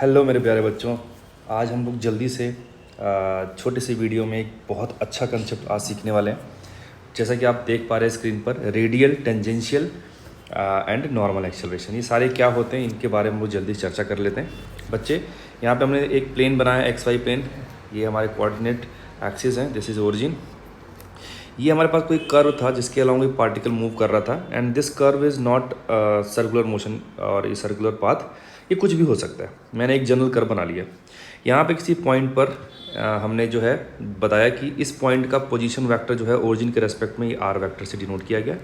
Hello मेरे प्यारे बच्चों। आज हम लोग जल्दी से छोटे से वीडियो में एक बहुत अच्छा कंसेप्ट आज सीखने वाले हैं। जैसा कि आप देख पा रहे हैं स्क्रीन पर, radial, tangential and normal acceleration, ये सारे क्या होते हैं इनके बारे में हम लोग जल्दी चर्चा कर लेते हैं। बच्चे, यहाँ पे हमने एक प्लेन बनाया, एक्स वाई प्लेन। ये हमारे कोऑर्डिनेट एक्सिस हैं, दिस इज़ ओरिजिन। ये हमारे पास कोई कर्व था जिसके अलावा कोई पार्टिकल मूव कर रहा था, and this curve is not circular motion और ये सर्कुलर पाथ, ये कुछ भी हो सकता है। मैंने एक जनरल कर्व बना लिया। यहाँ पे किसी पॉइंट पर हमने जो है बताया कि इस पॉइंट का पोजीशन वेक्टर जो है ओरिजिन के रेस्पेक्ट में ये आर वेक्टर से डिनोट किया गया,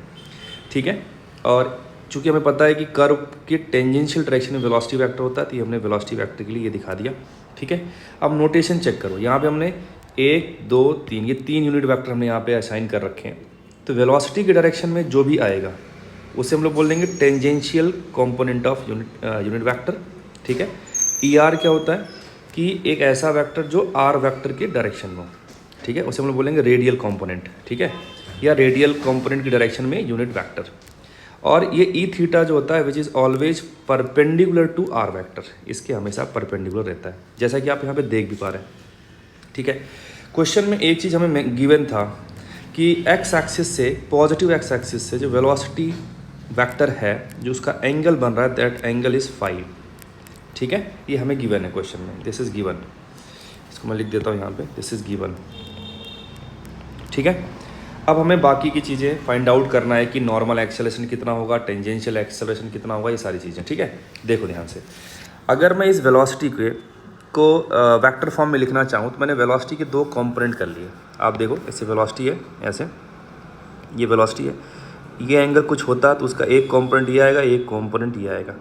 ठीक है। और चूंकि हमें पता है कि कर्व के टेंजेंशियल डायरेक्शन में वेलोसिटी वेक्टर होता है, तो ये हमने वेलोसिटी वेक्टर के लिए ये दिखा दिया, ठीक है। अब नोटेशन चेक करो, यहाँ पे हमने 1 2 3 ये 3 यूनिट वेक्टर हमने यहाँ पे असाइन कर रखे हैं। तो वेलोसिटी के डायरेक्शन में जो भी आएगा उसे हम लोग बोल देंगे tangential component of unit vector, ठीक है। ई आर क्या होता है कि एक ऐसा वेक्टर जो आर वेक्टर के डायरेक्शन में हो, ठीक है, उसे हम लोग बोलेंगे रेडियल कंपोनेंट, ठीक है, या रेडियल कंपोनेंट की डायरेक्शन में यूनिट वेक्टर। और ये ई थीटा जो होता है which is always perpendicular to r vector, इसके हमेशा परपेंडिकुलर रहता है, जैसा कि आप यहाँ पे देख भी पा रहे हैं, ठीक है। क्वेश्चन में एक चीज़ हमें गिवन था कि एक्स एक्सिस से, पॉजिटिव एक्स एक्सिस से जो वेलोसिटी वेक्टर है, जो उसका एंगल बन रहा है, दैट एंगल इज़ 5, ठीक है। ये हमें गिवन है क्वेश्चन में, दिस इज़ गिवन। इसको मैं लिख देता हूँ यहाँ पे, दिस इज़ गिवन, ठीक है। अब हमें बाकी की चीज़ें फाइंड आउट करना है कि नॉर्मल एक्सेलरेशन कितना होगा, टेंजेंशियल एक्सेलरेशन कितना होगा, ये सारी चीज़ें, ठीक है। देखो ध्यान से, अगर मैं इस वेलोसिटी को वेक्टर फॉर्म में लिखना चाहूँ तो मैंने वेलोसिटी के 2 कंपोनेंट कर लिए। आप देखो, ऐसे वेलोसिटी है, ऐसे ये वेलोसिटी है, ये एंगल कुछ होता तो उसका एक कंपोनेंट ये आएगा, एक कंपोनेंट ये आएगा।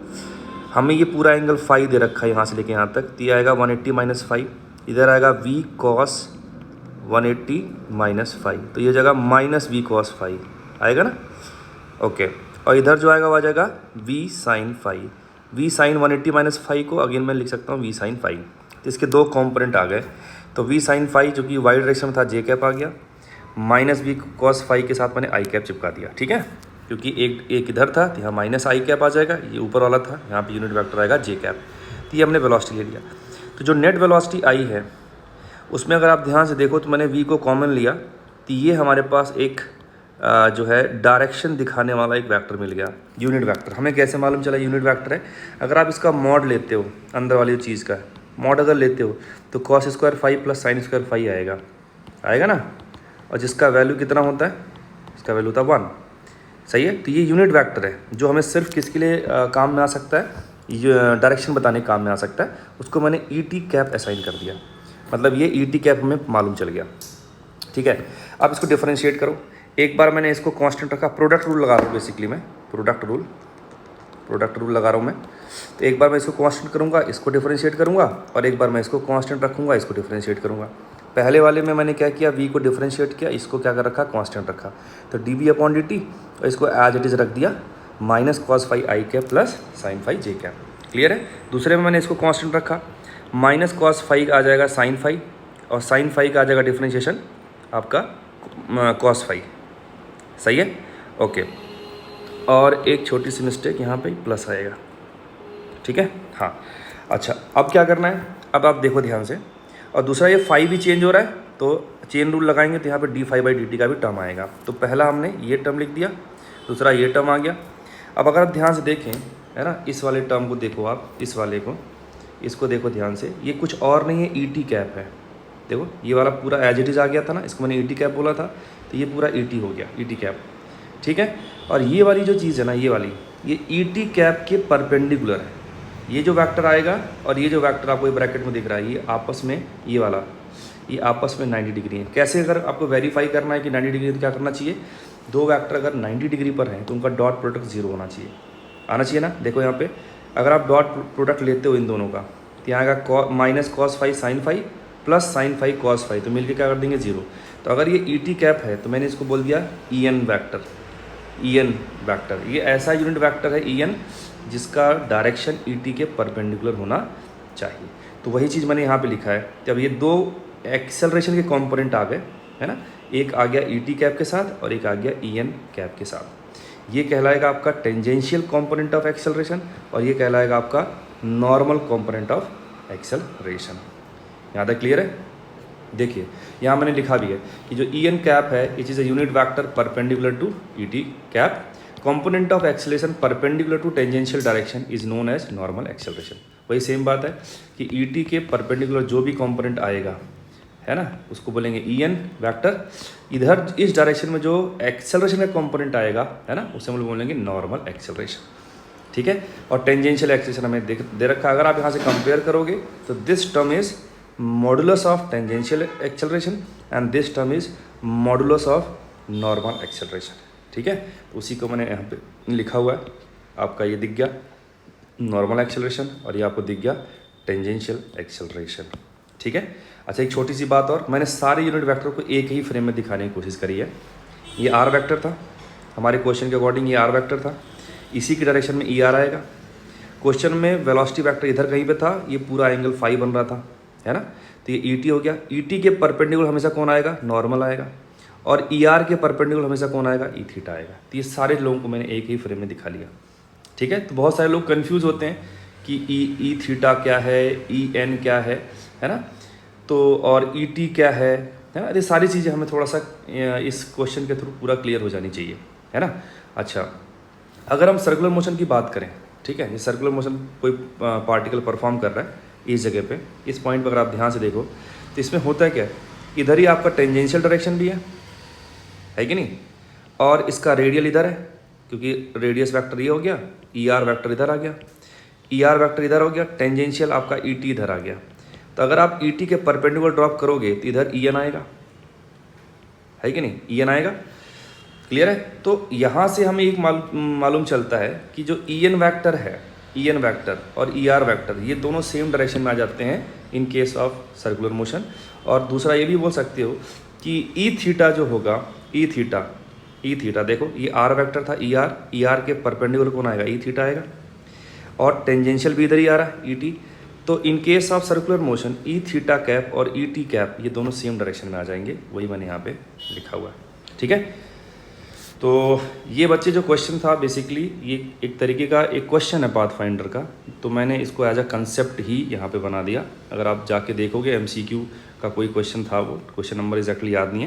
हमें ये पूरा एंगल फाई दे रखा है यहाँ से लेके यहाँ तक, तो ये आएगा 180 माइनस 5, इधर आएगा v cos 180 माइनस 5, तो ये जगह माइनस v cos 5 आएगा ना, ओके। और इधर जो आएगा वह आ जाएगा v sin 5, v sin 180 minus 5 को अगेन मैं लिख सकता हूँ v sin 5। तो इसके 2 कंपोनेंट आ गए, तो v sin 5 जो कि वाई डायरेक्शन में था जे कैप आ गया, माइनस v cos 5 के साथ मैंने आई कैप चिपका दिया, ठीक है, क्योंकि एक इधर था तो यहाँ माइनस आई कैप आ जाएगा, ये ऊपर वाला था, यहाँ पे यूनिट वेक्टर आएगा जे कैप। तो ये हमने वेलोसिटी ले लिया। तो जो नेट वेलोसिटी आई है उसमें अगर आप ध्यान से देखो तो मैंने v को कॉमन लिया, तो ये हमारे पास एक जो है डायरेक्शन दिखाने वाला एक वेक्टर मिल गया, यूनिट वेक्टर। हमें कैसे मालूम चला यूनिट वेक्टर है? अगर आप इसका मॉड लेते हो, अंदर वाली चीज़ का मॉड अगर लेते हो तो cos square 5 plus sine square 5 आएगा ना, और जिसका वैल्यू कितना होता है, इसका वैल्यू था 1, सही है। तो ये यूनिट वेक्टर है जो हमें सिर्फ किसके लिए काम में आ सकता है, ये डायरेक्शन बताने काम में आ सकता है। उसको मैंने ई टी कैप असाइन कर दिया, मतलब ये ई टी कैप हमें मालूम चल गया, ठीक है। अब इसको डिफरेंशिएट करो। एक बार मैंने इसको कांस्टेंट रखा, प्रोडक्ट रूल लगा रहा हूँ बेसिकली मैं, प्रोडक्ट रूल लगा रहा हूँ मैं। तो एक बार मैं इसको कांस्टेंट करूँगा, इसको डिफरेंशिएट करूँगा, और एक बार मैं इसको कांस्टेंट रखूँगा, इसको डिफरेंशिएट करूँगा। पहले वाले में मैंने क्या किया, v को डिफरेंशिएट किया, इसको क्या कर रखा, कांस्टेंट रखा, तो dv अपॉन dt, और इसको एज इट इज़ रख दिया माइनस cos 5 आई कैप प्लस साइन 5 जे कैप। क्लियर है? दूसरे में मैंने इसको कांस्टेंट रखा, माइनस cos 5 आ जाएगा साइन 5, और साइन 5 का आ जाएगा डिफरेंशिएशन आपका cos 5, सही है, ओके। और एक छोटी सी मिस्टेक यहाँ पे प्लस आएगा, ठीक है, हाँ। अच्छा, अब क्या करना है, अब आप देखो ध्यान से, और दूसरा ये 5 भी चेंज हो रहा है, तो चेन रूल लगाएंगे तो यहाँ पे d5/dt का भी टर्म आएगा। तो पहला हमने ये टर्म लिख दिया, दूसरा ये टर्म आ गया। अब अगर आप ध्यान से देखें, है ना, इस वाले टर्म को देखो आप, इस वाले को, इसको देखो ध्यान से, ये कुछ और नहीं है, ई टी कैप है। देखो ये वाला पूरा एज इट इज़ आ गया था ना, इसको मैंने ई टी कैप बोला था, तो ये पूरा ई टी हो गया, ई टी कैप, ठीक है। और ये वाली जो चीज़ है ना, ये वाली, ये ई टी कैप के परपेंडिकुलर है। ये जो वेक्टर आएगा और ये जो वेक्टर आपको ब्रैकेट में दिख रहा है, ये आपस में, ये वाला, ये आपस में 90 डिग्री है। कैसे? अगर आपको वेरीफाई करना है कि 90 डिग्री तो क्या करना चाहिए, 2 वेक्टर अगर 90 डिग्री पर हैं तो उनका डॉट प्रोडक्ट 0 होना चाहिए, आना चाहिए ना। देखो यहाँ पे अगर आप डॉट प्रोडक्ट लेते हो इन दोनों का, तो यहाँ आएगा minus cos 5 sine 5 plus sine 5 cos 5, तो मिलकर क्या कर देंगे 0। तो अगर ये ई टी कैप है तो मैंने इसको बोल दिया ई एन वैक्टर, ये ऐसा यूनिट वेक्टर है ई एन जिसका डायरेक्शन ई टी के परपेंडिकुलर होना चाहिए। तो वही चीज़ मैंने यहाँ पे लिखा है। तो अब ये 2 एक्सेलरेशन के कंपोनेंट आ गए, है ना, एक आ गया ई टी कैप के साथ और एक आ गया ई एन कैप के साथ। ये कहलाएगा आपका टेंजेंशियल कंपोनेंट ऑफ एक्सेलरेशन और ये कहलाएगा आपका नॉर्मल कंपोनेंट ऑफ एक्सेलरेशन। यहाँ तक क्लियर है? देखिए यहाँ मैंने लिखा भी है कि जो ई एन कैप है it is a unit vector perpendicular to e t cap, component of acceleration perpendicular to tangential direction is known as normal acceleration. वही सेम बात है कि ई टी के परपेंडिकुलर जो भी कंपोनेंट आएगा है ना उसको बोलेंगे ई एन वैक्टर, इधर इस डायरेक्शन में जो एक्सेलरेशन का कंपोनेंट आएगा है ना उसे हम लोग बोलेंगे नॉर्मल एक्सेलरेशन। ठीक है, और टेंजेंशियल एक्सेलरेशन हमें दे रखा है। अगर आप यहाँ से कंपेयर करोगे तो this term is modulus of tangential acceleration and this term is modulus of normal acceleration. ठीक है, तो उसी को मैंने यहाँ पे लिखा हुआ है, आपका ये दिख गया नॉर्मल एक्सेलरेशन और ये आपको दिख गया टेंजेंशियल एक्सेलरेशन। ठीक है, अच्छा एक छोटी सी बात और, मैंने सारे यूनिट वेक्टर को एक ही फ्रेम में दिखाने की कोशिश करी है। ये आर वेक्टर था हमारे क्वेश्चन के अकॉर्डिंग, ये आर वेक्टर था, इसी की डायरेक्शन में ई आर आएगा। क्वेश्चन में वेलोसिटी वेक्टर इधर कहीं पे था, ये पूरा एंगल फाई बन रहा था है ना, तो ये ई टी हो गया। ई टी के परपेंडिकुलर हमेशा कौन आएगा? नॉर्मल आएगा। और ई आर के परपेंडिकुलर हमेशा कौन आएगा? ई थीटा आएगा। तो ये सारे लोगों को मैंने एक ही फ्रेम में दिखा लिया। ठीक है, तो बहुत सारे लोग कन्फ्यूज़ होते हैं कि ई थीटा क्या है, ई एन क्या है ना, तो और ई टी क्या है ना, ये सारी चीज़ें हमें थोड़ा सा इस क्वेश्चन के थ्रू पूरा क्लियर हो जानी चाहिए है ना। अच्छा, अगर हम सर्कुलर मोशन की बात करें, ठीक है, ये सर्कुलर मोशन कोई पार्टिकल परफॉर्म कर रहा है इस जगह पे, इस पॉइंट पर अगर आप ध्यान से देखो तो इसमें होता है क्या, इधर ही आपका टेंजेंशियल डायरेक्शन भी है कि नहीं, और इसका रेडियल इधर है क्योंकि रेडियस वेक्टर ये हो गया, ई आर वेक्टर इधर आ गया, ई आर वेक्टर इधर हो गया, टेंजेंशियल आपका ई टी इधर आ गया। तो अगर आप ई टी के परपेंडिकुलर ड्रॉप करोगे तो इधर ई एन आएगा, है कि नहीं, ई एन आएगा। क्लियर है? तो यहाँ से हमें एक मालूम चलता है कि जो ई एन वैक्टर है, ई एन वैक्टर और ई आर वैक्टर ये दोनों सेम डायरेक्शन में आ जाते हैं in case of circular motion. और दूसरा ये भी बोल सकते हो कि ई थीटा जो होगा, ई थीटा देखो ये आर वैक्टर था, ई आर के परपेंडिकुलर कौन आएगा? ई थीटा आएगा, और टेंजेंशियल भी इधर ही आ रहा है ई टी। तो in case of circular motion E theta cap और ई टी कैप ये दोनों सेम डायरेक्शन में आ जाएंगे, वही मैंने यहाँ पे लिखा हुआ है। ठीक है, तो ये बच्चे जो क्वेश्चन था बेसिकली ये एक तरीके का एक क्वेश्चन है पाथफाइंडर का, तो मैंने इसको एज अ कंसेप्ट ही यहाँ पे बना दिया। अगर आप जाके देखोगे एमसीक्यू का कोई क्वेश्चन था, वो क्वेश्चन नंबर एग्जैक्टली याद नहीं है,